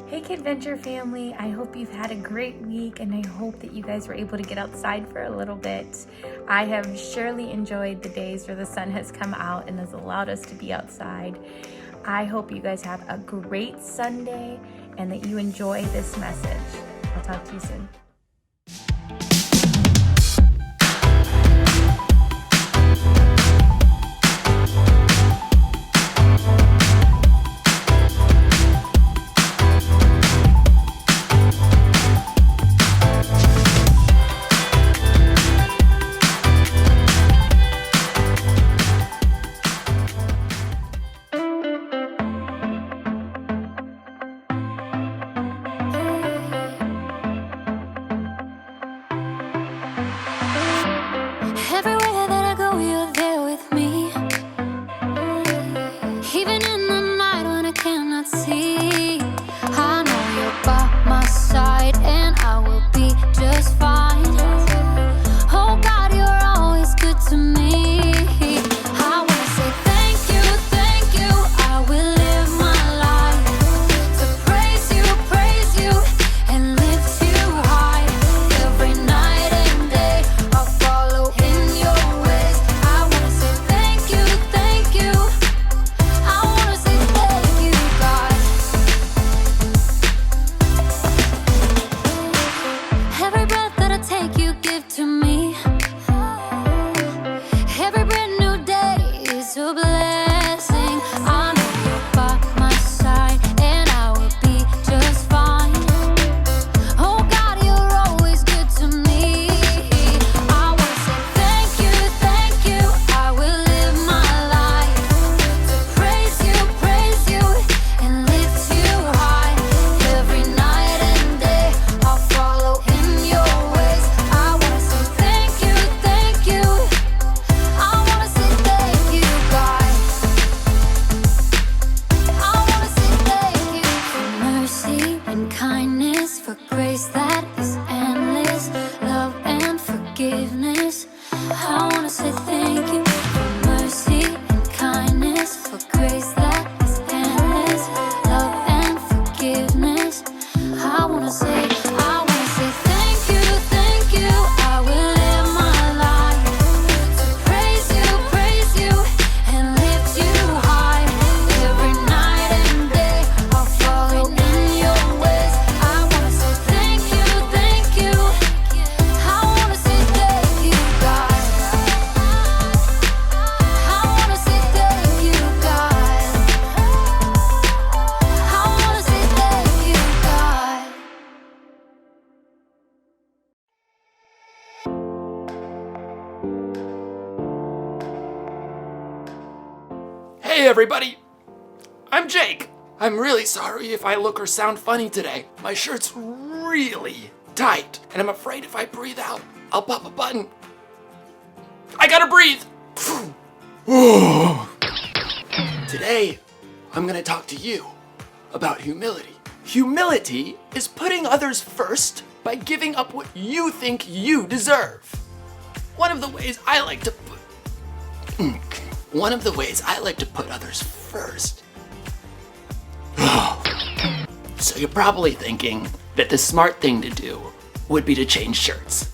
Hey Kidventure family, I hope you've had a great week and I hope that you guys were able to get outside for a little bit. I have surely enjoyed the days where the sun has come out and has allowed us to be outside. I hope you guys have a great Sunday and that you enjoy this message. I'll talk to you soon. Everywhere that I go, you're there with me. Even in the night when I cannot see, I know you're by my side and I will be just fine. Oh God, you're always good to me. I wanna say thank you, I will live my life to praise you, and lift you high. Every night and day I'll follow in your ways. I wanna say thank you, I wanna say thank you, God. Every breath that I take you give to me. Every brand new day is a blessing. I know you're by my side and I will be just fine. Oh God, you're always good to me. I wanna say thank you, I will live my life to praise you, and lift you high. Every night and day I'll follow in your ways. I wanna say thank you, I wanna say thank you, God. I wanna say thank you for mercy and kindness, for grace that is endless, love and forgiveness. I wanna say thank you for mercy and kindness, for grace that is endless, love and forgiveness. I wanna say thank you, I will live my life to praise you, and lift you high. Every night and day I'll follow in your ways. I wanna say thank you, I wanna say thank you, God. I wanna say thank you, God. I wanna say thank you, God. Hey everybody! I'm Jake. I'm really sorry if I look or sound funny today. My shirt's really tight, and I'm afraid if I breathe out, I'll pop a button. I gotta breathe! Today, I'm gonna talk to you about humility. Humility is putting others first by giving up what you think you deserve. One of the ways I like to put others first. So you're probably thinking that the smart thing to do would be to change shirts.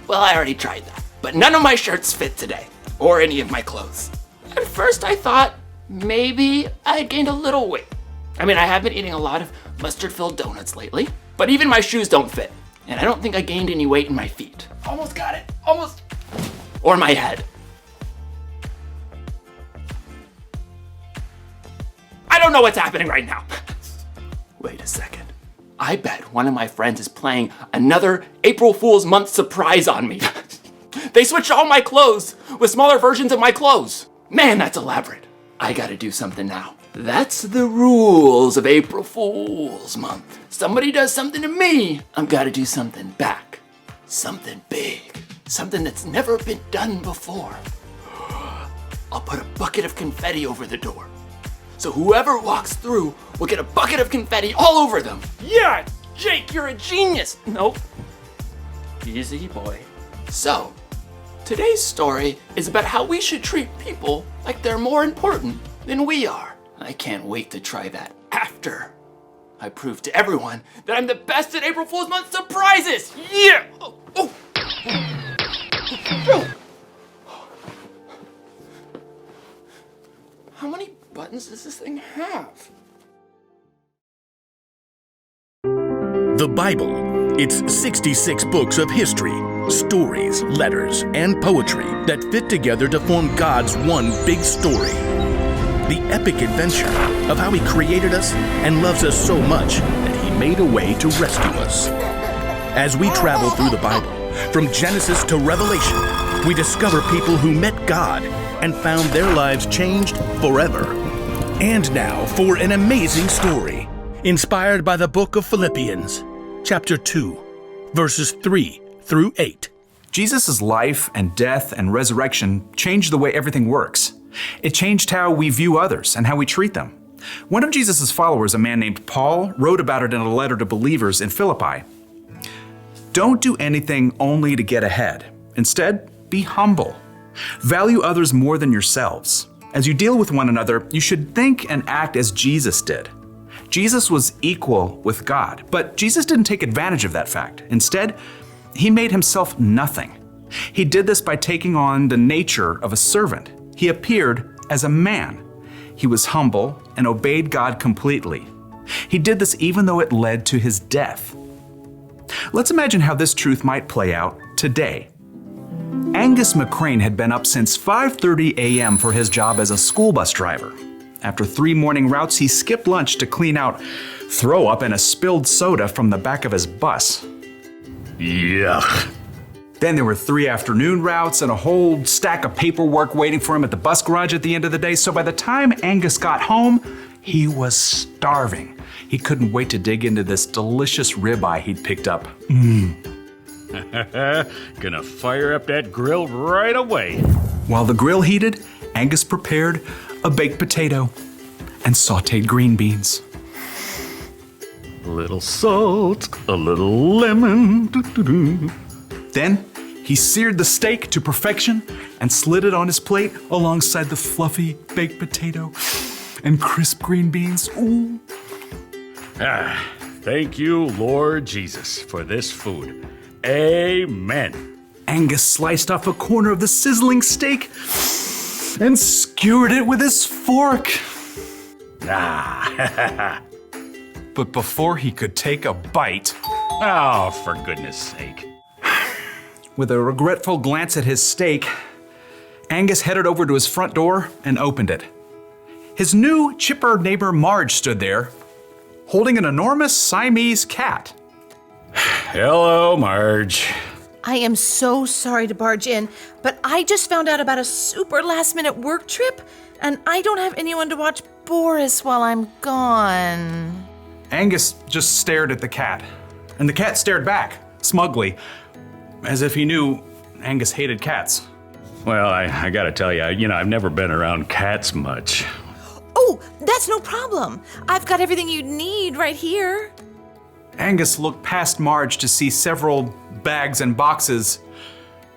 Well, I already tried that, but none of my shirts fit today, or any of my clothes. At first I thought maybe I had gained a little weight. I mean, I have been eating a lot of mustard-filled donuts lately, but even my shoes don't fit, and I don't think I gained any weight in my feet. Almost got it, almost. Or my head. I don't know what's happening right now. Wait a second. I bet one of my friends is playing another April Fool's Month surprise on me. They switched all my clothes with smaller versions of my clothes. Man, that's elaborate. I gotta do something now. That's the rules of April Fool's Month. Somebody does something to me, I'm gotta do something back. Something big. Something that's never been done before. I'll put a bucket of confetti over the door. So whoever walks through will get a bucket of confetti all over them. Yeah, Jake, you're a genius. Nope. Easy, boy. So, today's story is about how we should treat people like they're more important than we are. I can't wait to try that after I proved to everyone that I'm the best at April Fool's Month surprises! Yeah! How many buttons does this thing have? The Bible. It's 66 books of history, stories, letters, and poetry that fit together to form God's one big story. The epic adventure of how He created us and loves us so much that He made a way to rescue us. As we travel through the Bible, from Genesis to Revelation, we discover people who met God and found their lives changed forever. And now for an amazing story, inspired by the book of Philippians, chapter 2, verses 3 through 8. Jesus' life and death and resurrection changed the way everything works. It changed how we view others and how we treat them. One of Jesus' followers, a man named Paul, wrote about it in a letter to believers in Philippi. Don't do anything only to get ahead. Instead, be humble. Value others more than yourselves. As you deal with one another, you should think and act as Jesus did. Jesus was equal with God, but Jesus didn't take advantage of that fact. Instead, He made Himself nothing. He did this by taking on the nature of a servant. He appeared as a man. He was humble and obeyed God completely. He did this even though it led to His death. Let's imagine how this truth might play out today. Angus McCrane had been up since 5:30 a.m. for his job as a school bus driver. After 3 morning routes, he skipped lunch to clean out throw up and a spilled soda from the back of his bus. Yuck. Then there were 3 afternoon routes and a whole stack of paperwork waiting for him at the bus garage at the end of the day. So by the time Angus got home, he was starving. He couldn't wait to dig into this delicious ribeye he'd picked up. Gonna fire up that grill right away. While the grill heated, Angus prepared a baked potato and sautéed green beans. A little salt, a little lemon. Doo-doo-doo. Then he seared the steak to perfection and slid it on his plate alongside the fluffy baked potato and crisp green beans. Ooh. Thank you, Lord Jesus, for this food. Amen. Angus sliced off a corner of the sizzling steak and skewered it with his fork. But before he could take a bite, Oh, for goodness sake. with a regretful glance at his steak, Angus headed over to his front door and opened it. His new, chipper neighbor Marge stood there, holding an enormous Siamese cat. Hello, Marge. I am so sorry to barge in, but I just found out about a super last-minute work trip, and I don't have anyone to watch Boris while I'm gone. Angus just stared at the cat, and the cat stared back, smugly, as if he knew Angus hated cats. Well, I gotta tell you, I've never been around cats much. Oh, that's no problem. I've got everything you need right here. Angus looked past Marge to see several bags and boxes,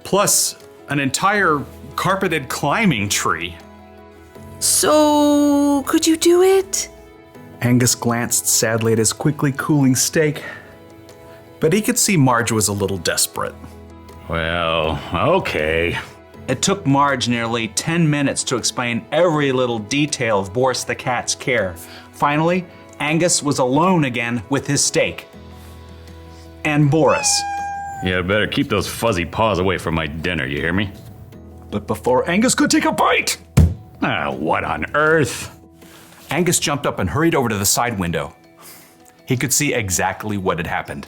plus an entire carpeted climbing tree. So, could you do it? Angus glanced sadly at his quickly cooling steak, but he could see Marge was a little desperate. Well, okay. It took Marge nearly 10 minutes to explain every little detail of Boris the cat's care. Finally, Angus was alone again with his steak. And Boris. Yeah, better keep those fuzzy paws away from my dinner, you hear me? But before Angus could take a bite, What on earth? Angus jumped up and hurried over to the side window. He could see exactly what had happened.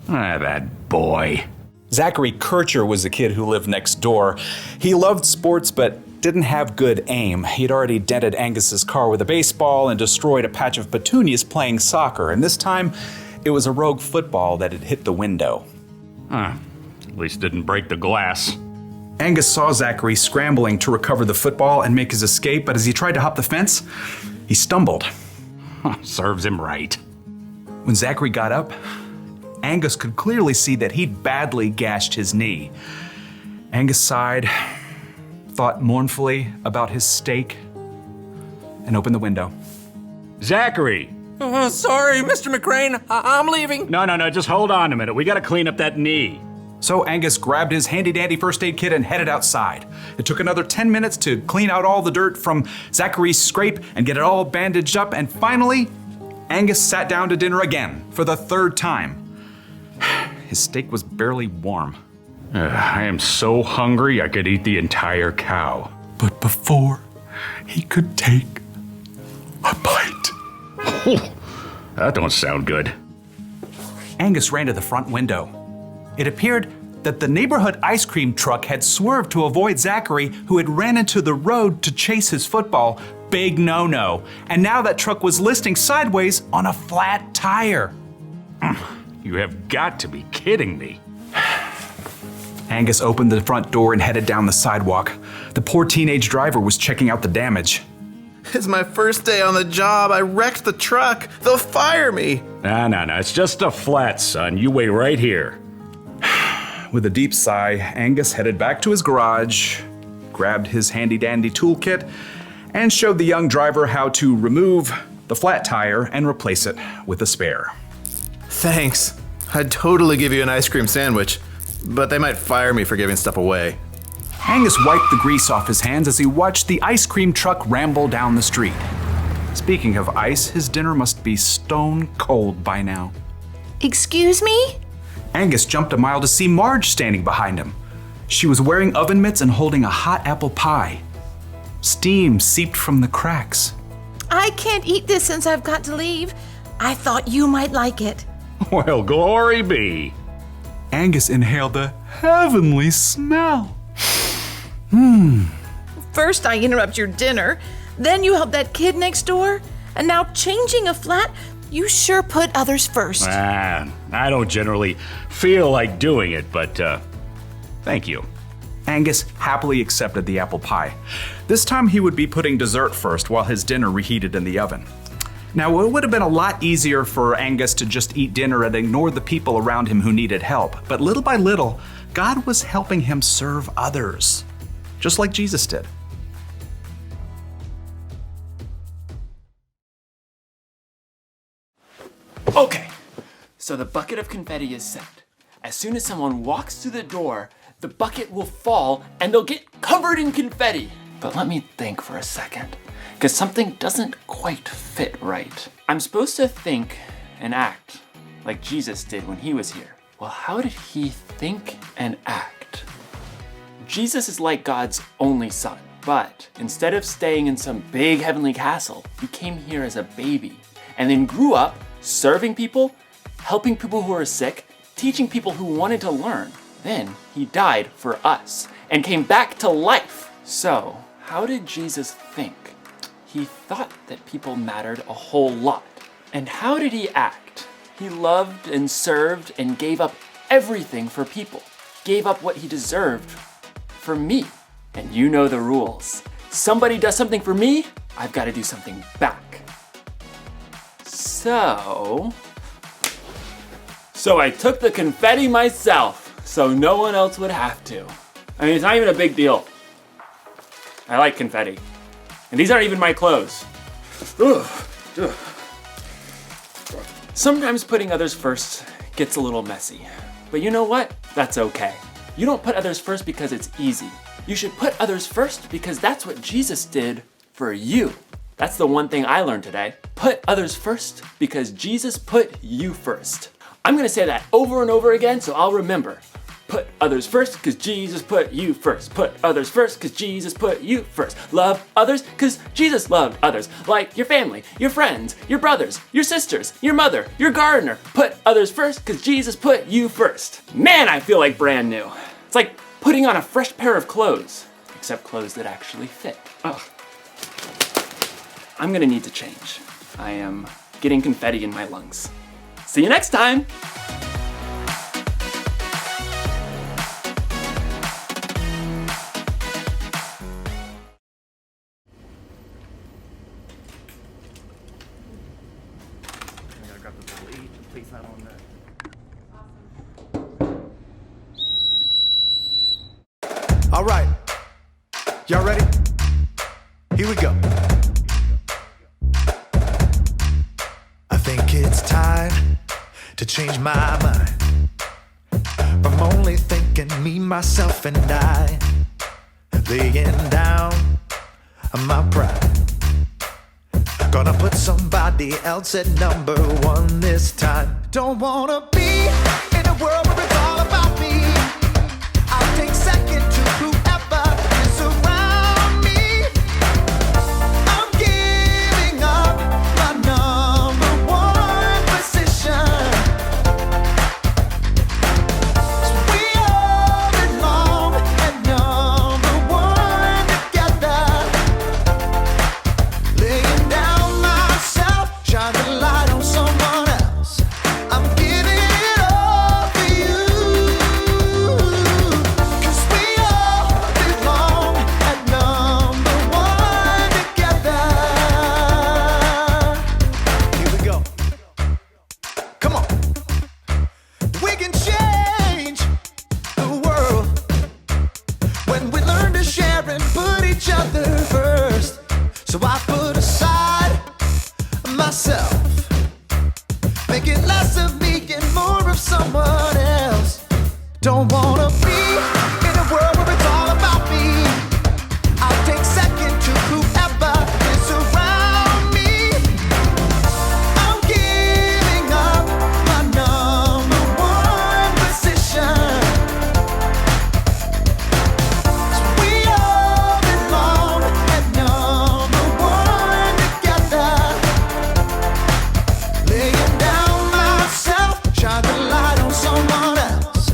That boy. Zachary Kircher was the kid who lived next door. He loved sports but didn't have good aim. He'd already dented Angus's car with a baseball and destroyed a patch of petunias playing soccer, and this time it was a rogue football that had hit the window. At least didn't break the glass. Angus saw Zachary scrambling to recover the football and make his escape, but as he tried to hop the fence, he stumbled. Serves him right. When Zachary got up, Angus could clearly see that he'd badly gashed his knee. Angus sighed, thought mournfully about his steak, and opened the window. Zachary, Sorry, Mr. McCrane. I'm leaving. No, just hold on a minute. We gotta clean up that knee. So Angus grabbed his handy-dandy first aid kit and headed outside. It took another 10 minutes to clean out all the dirt from Zachary's scrape and get it all bandaged up, and finally, Angus sat down to dinner again for the third time. His steak was barely warm. I am so hungry I could eat the entire cow. But before he could take a bite, That don't sound good. Angus ran to the front window. It appeared that the neighborhood ice cream truck had swerved to avoid Zachary, who had ran into the road to chase his football. Big no-no. And now that truck was listing sideways on a flat tire. You have got to be kidding me. Angus opened the front door and headed down the sidewalk. The poor teenage driver was checking out the damage. It's my first day on the job. I wrecked the truck. They'll fire me. No. It's just a flat, son. You wait right here. With a deep sigh, Angus headed back to his garage, grabbed his handy-dandy toolkit, and showed the young driver how to remove the flat tire and replace it with a spare. Thanks. I'd totally give you an ice cream sandwich, but they might fire me for giving stuff away. Angus wiped the grease off his hands as he watched the ice cream truck ramble down the street. Speaking of ice, his dinner must be stone cold by now. Excuse me? Angus jumped a mile to see Marge standing behind him. She was wearing oven mitts and holding a hot apple pie. Steam seeped from the cracks. I can't eat this since I've got to leave. I thought you might like it. Well, glory be. Angus inhaled the heavenly smell. First I interrupt your dinner, then you help that kid next door, and now changing a flat? You sure put others first. I don't generally feel like doing it, but thank you. Angus happily accepted the apple pie. This time he would be putting dessert first while his dinner reheated in the oven. Now, it would have been a lot easier for Angus to just eat dinner and ignore the people around him who needed help, but little by little, God was helping him serve others, just like Jesus did. Okay, so the bucket of confetti is set. As soon as someone walks through the door, the bucket will fall and they'll get covered in confetti. But let me think for a second, because something doesn't quite fit right. I'm supposed to think and act like Jesus did when he was here. Well, how did he think and act? Jesus is like God's only son, but instead of staying in some big heavenly castle, he came here as a baby and then grew up serving people, helping people who are sick, teaching people who wanted to learn. Then he died for us and came back to life. So, how did Jesus think? He thought that people mattered a whole lot. And how did he act? He loved and served and gave up everything for people. Gave up what he deserved for me. And you know the rules. Somebody does something for me, I've got to do something back. So I took the confetti myself, so no one else would have to. I mean, it's not even a big deal. I like confetti. And these aren't even my clothes. Ugh. Sometimes putting others first gets a little messy. But you know what? That's okay. You don't put others first because it's easy. You should put others first because that's what Jesus did for you. That's the one thing I learned today. Put others first because Jesus put you first. I'm gonna say that over and over again so I'll remember. Put others first because Jesus put you first. Put others first because Jesus put you first. Love others because Jesus loved others. Like your family, your friends, your brothers, your sisters, your mother, your gardener. Put others first because Jesus put you first. Man, I feel like brand new. It's like putting on a fresh pair of clothes, except clothes that actually fit. Ugh. I'm gonna need to change. I am getting confetti in my lungs. See you next time! All right. Y'all ready? Here we go. I to change my mind from only thinking me, myself, and I, laying down my pride. Gonna put somebody else at number one this time. Don't wanna be in a world where it's all about me. I'll take second to whoever is around me. I'm giving up my number one position. So we all belong at number one together. Laying down myself, shine the light on someone else. I'm giving it all for you. 'Cause we all belong at number one together. Here we go. Come on. We can change the world when we learn to share and put each other first. So I put aside myself, make it less of me and more of someone else. Don't wanna be in a world where it's all about me. I'll take second to whoever is around me. I'm giving up my number one position. So we all belong at number one together. Laying down myself, shine the light on someone else.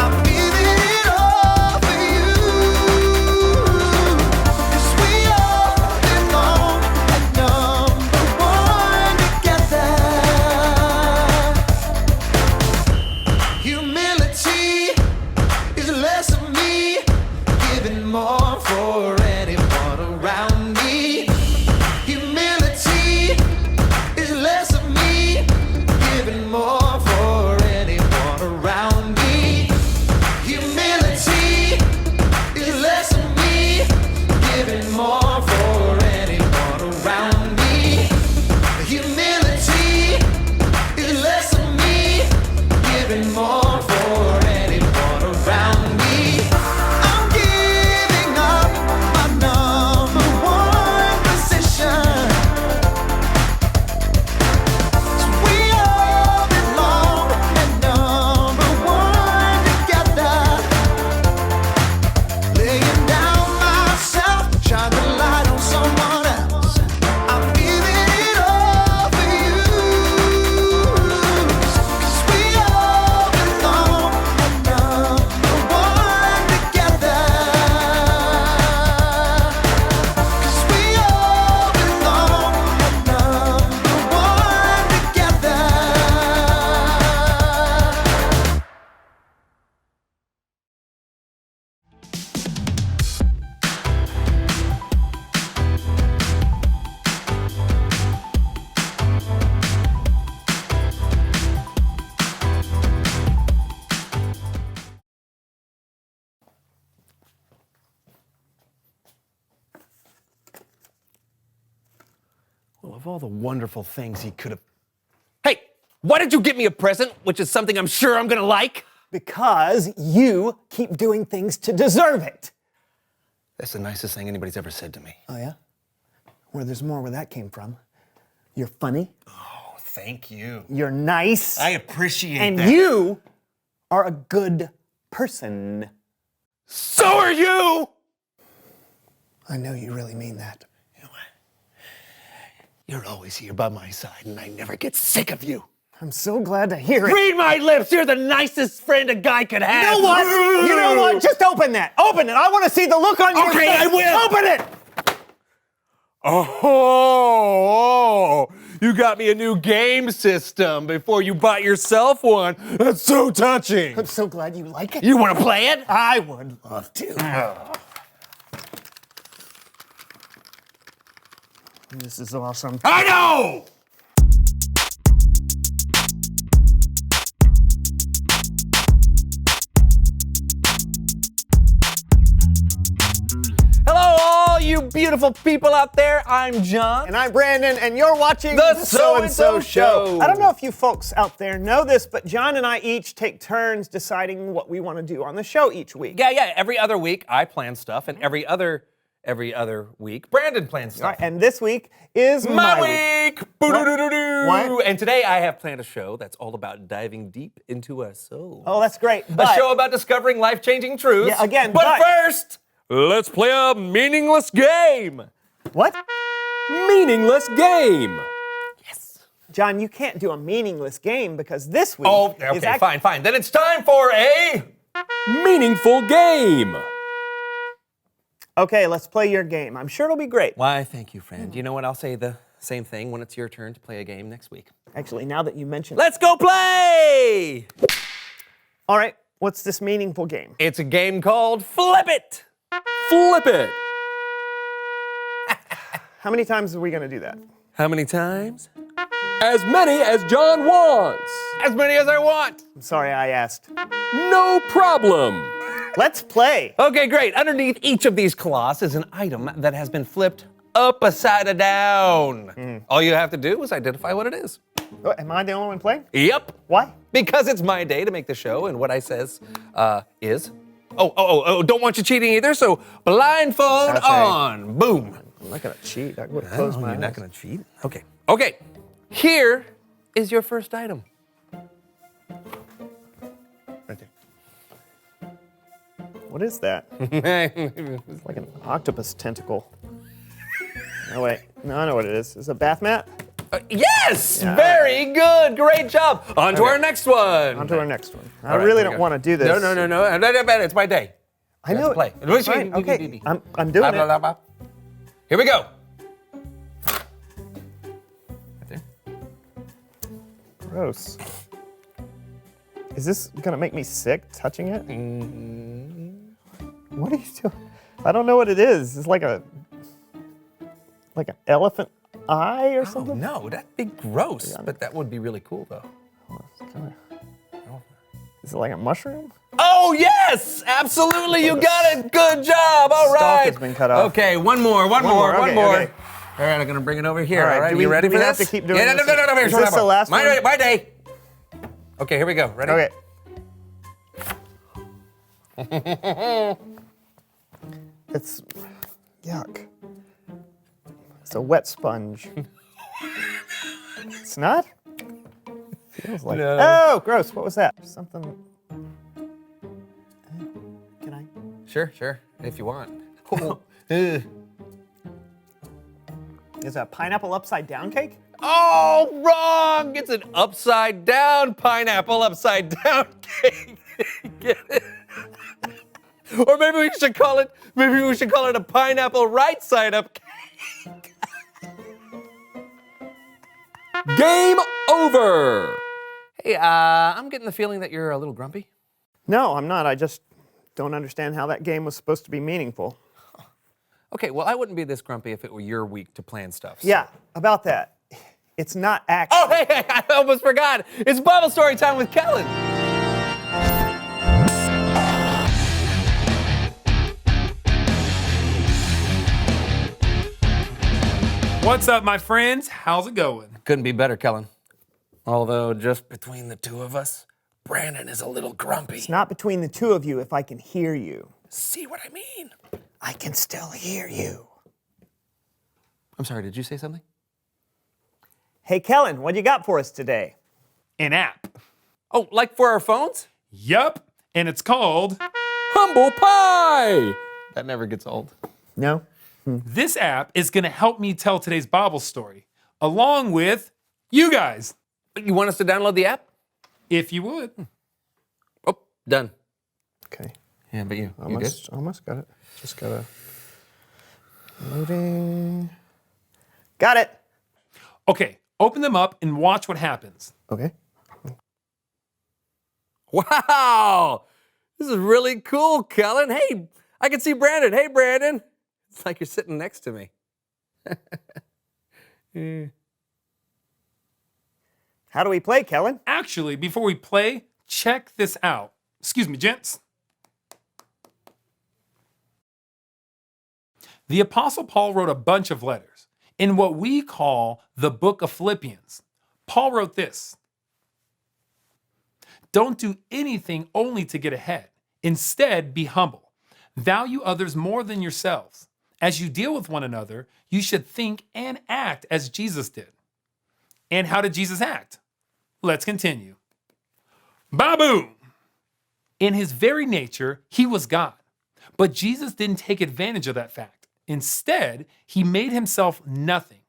I'm giving it all for you. 'Cause we all belong at number one together. Humility is less of me, giving more for anyone around me. Humility is less of me, giving more for anyone around me. Humility is less of me, giving more for anyone around me. Humility is less of me, giving more for anyone around me. I'm giving up my number one position. So we all belong at number one together. Laying down myself, shine the light on someone else. I'm giving it all for you. 'Cause we all belong at number one together. 'Cause we all belong at number one together. Well, of all the wonderful things he could have. Hey, why did you get me a present, which is something I'm sure I'm gonna like? Because you keep doing things to deserve it. That's the nicest thing anybody's ever said to me. Oh, yeah? Well, there's more where that came from. You're funny, Oh, thank you. you're nice, I appreciate and that. you are a good person. So are you! I know you really mean that. You know what? You're always here by my side, and I never get sick of you. I'm so glad to hear it. Read my lips, you're the nicest friend a guy could have. You know what? You know what? Just open that. Open it. I want to see the look on your face. Okay, I will. Open it. Oh, you got me a new game system before you bought yourself one. That's so touching. I'm so glad you like it. You want to play it? I would love to. This is awesome. I know! Hello, all you beautiful people out there. I'm John. And I'm Brandon, and you're watching The So-and-so Show. I don't know if you folks out there know this, but John and I each take turns deciding what we want to do on the show each week. Yeah. Every other week, I plan stuff, and every other week, Brandon plans stuff. All right, and this week is My week! Boo-doo-doo-doo-doo. What? And today I have planned a show that's all about diving deep into our soul. Oh, that's great. A But show about discovering life-changing truths. Yeah, again, But but- first, let's play a meaningless game. what? Meaningless game. John, you can't do a meaningless game because this week Oh, is okay, fine. Then it's time for a meaningful game. Okay, let's play your game. I'm sure it'll be great. Why, thank you, friend. You know what? I'll say the same thing when it's your turn to play a game next week. Actually, now that you mention Let's go play! All right, what's this meaningful game? It's a game called Flip It. Flip It. How many times are we going to do that? How many times? As many as John wants. As many as I want. I'm sorry I asked. No problem. Let's play. Okay, great. Underneath each of these cloths is an item that has been flipped upside down. All you have to do is identify what it is. Oh, am I the only one playing? Yep. Why? Because it's my day to make the show, and what I says is... Oh, don't want you cheating either, so blindfold Okay. on. Boom. I'm not going to cheat. I would have closed my You're not eyes. going to cheat? Okay. Here is your first item. Right there. What is that? It's like an octopus tentacle. Oh, wait. No, I know what it is. Is it a bath mat? Yes! Yeah. Very good. Great job. On to Okay. our next one. On to our next one. I All right, really here we don't go. want to do this. No. It's my day. I You have know. to play. Fine, okay. I'm doing it. Here we go. Gross. Is this going to make me sick touching it? What are you doing? I don't know what it is. It's like an elephant eye or Oh, something? no, that'd be gross. But that would be really cool, though. Is it like a mushroom? Oh, yes! Absolutely, you got it. Good job. All Stalk right. has been cut off. Okay, one more. Okay, okay. All right, I'm going to bring it over here. All right, do you we- ready do for we this? have to keep doing Yeah, this? No. Is this the last one? My day. Okay, here we go. Ready? Okay. It's yuck. It's a wet sponge. It's not? Feels like No. Oh, gross. What was that? Something. Can I? Sure, if you want. Is it a pineapple upside down cake? Oh, wrong! It's an upside down pineapple upside down cake. Get it? Or maybe we should call it a pineapple right side up cake. Game over. Hey, I'm getting the feeling that you're a little grumpy. No, I'm not. I just don't understand how that game was supposed to be meaningful. Okay, well, I wouldn't be this grumpy if it were your week to plan stuff. So. Yeah, about that. It's not actually. Oh, hey, I almost forgot. It's Bible story time with Kellen. What's up, my friends? How's it going? Couldn't be better, Kellen. Although, just between the two of us, Brandon is a little grumpy. It's not between the two of you if I can hear you. See what I mean? I can still hear you. I'm sorry, did you say something? Hey, Kellen, what do you got for us today? An app. Oh, like for our phones? Yup, and it's called Humble Pie! That never gets old. No? This app is going to help me tell today's Bible story, along with you guys, You want us to download the app? if you would. Oh, done. Okay. Yeah, but you good? Almost got it. Just gotta. Loading. Got it. Okay, open them up and watch what happens. Okay. Wow! This is really cool, Kellen. Hey, I can see Brandon. Hey, Brandon. It's like you're sitting next to me. How do we play, Kellen? Actually, before we play, check this out. Excuse me, gents. The Apostle Paul wrote a bunch of letters. In what we call the book of Philippians, Paul wrote this: "Don't do anything only to get ahead. Instead, be humble. Value others more than yourselves. As you deal with one another, you should think and act as Jesus did." And how did Jesus act? Let's continue. Baboom! In his very nature, he was God. But Jesus didn't take advantage of that fact. Instead, he made himself nothing.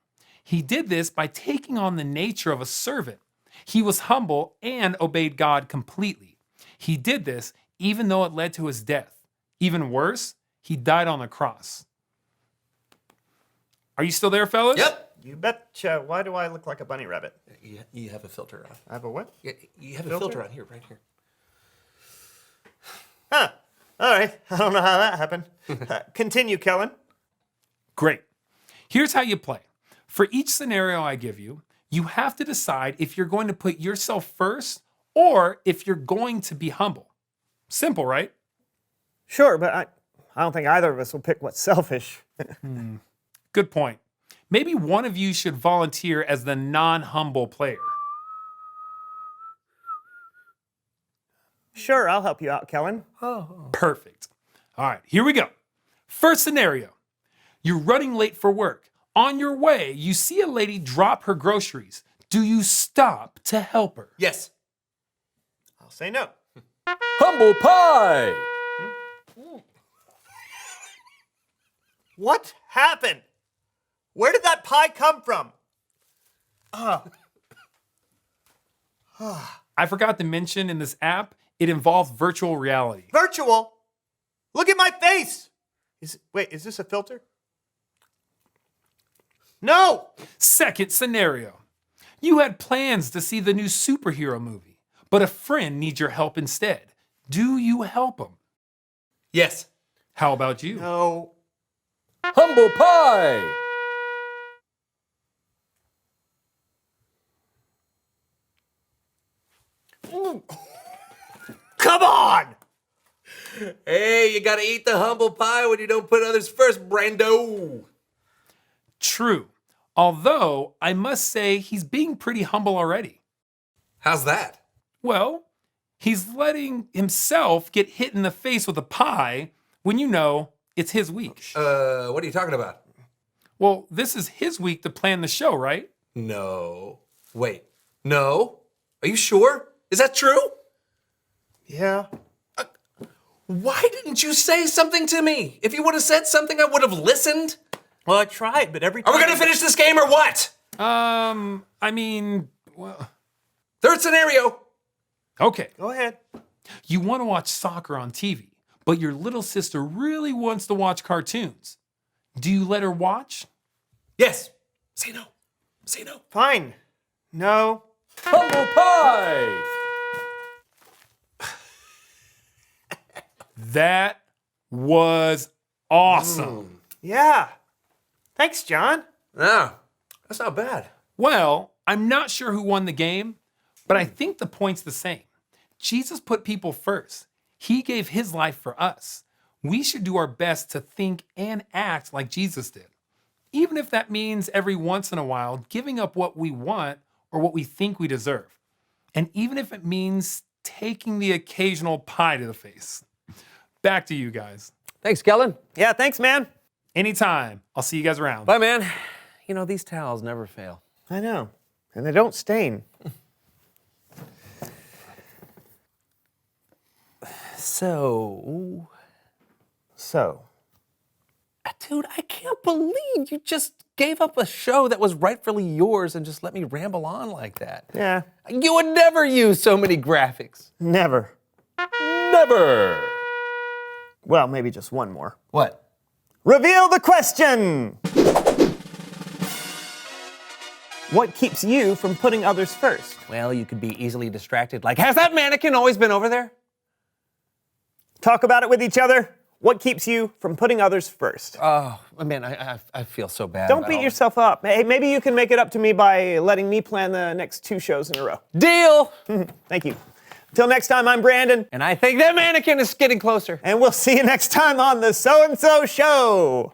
He did this by taking on the nature of a servant. He was humble and obeyed God completely. He did this even though it led to his death. Even worse, he died on the cross. Are you still there, fellas? Yep. You betcha. Why do I look like a bunny rabbit? You have a filter on. I have a what? You have a filter on here, right here. Huh. All right. I don't know how that happened. Continue, Kellen. Great. Here's how you play. For each scenario I give you, you have to decide if you're going to put yourself first or if you're going to be humble. Simple, right? Sure, but I don't think either of us will pick what's selfish. Good point. Maybe one of you should volunteer as the non-humble player. Sure, I'll help you out, Kellen. Perfect. All right, here we go. First scenario. You're running late for work. On your way, you see a lady drop her groceries. Do you stop to help her? Yes. I'll say no. Humble pie! What happened? Where did that pie come from? I forgot to mention in this app, it involves virtual reality. Virtual? Look at my face! Wait, is this a filter? No! Second scenario. You had plans to see the new superhero movie, but a friend needs your help instead. Do you help him? Yes. How about you? No. Humble pie! Come on! Hey, you gotta eat the humble pie when you don't put others first, Brando. True. Although, I must say, he's being pretty humble already. How's that? Well, he's letting himself get hit in the face with a pie when you know it's his week. What are you talking about? Well, this is his week to plan the show, right? No. Wait. No? Are you sure? Is that true? Yeah. Why didn't you say something to me? If you would have said something, I would have listened. Well, I tried, but every time... Are we gonna finish this game or what? I mean, well... Third scenario. Okay. Go ahead. You want to watch soccer on TV, but your little sister really wants to watch cartoons. Do you let her watch? Yes. Say no. Say no. Fine. No. Humble pie! That was awesome. Yeah. Thanks, John. No, that's not bad. Well, I'm not sure who won the game, but I think the point's the same. Jesus put people first. He gave his life for us. We should do our best to think and act like Jesus did, even if that means every once in a while giving up what we want or what we think we deserve, and even if it means taking the occasional pie to the face. Back to you guys. Thanks, Kellen. Yeah, thanks, man. Anytime. I'll see you guys around. Bye, man. You know, these towels never fail. I know. And they don't stain. So, dude, I can't believe you just gave up a show that was rightfully yours and just let me ramble on like that. Yeah. You would never use so many graphics. Never. Never. Well, maybe just one more. What? Reveal the question! What keeps you from putting others first? Well, you could be easily distracted. Like, has that mannequin always been over there? Talk about it with each other. What keeps you from putting others first? Oh, man, I feel so bad. Don't beat yourself up. Hey, maybe you can make it up to me by letting me plan the next 2 shows in a row. Deal! Thank you. Until next time, I'm Brandon. And I think that mannequin is getting closer. And we'll see you next time on the So-and-So Show.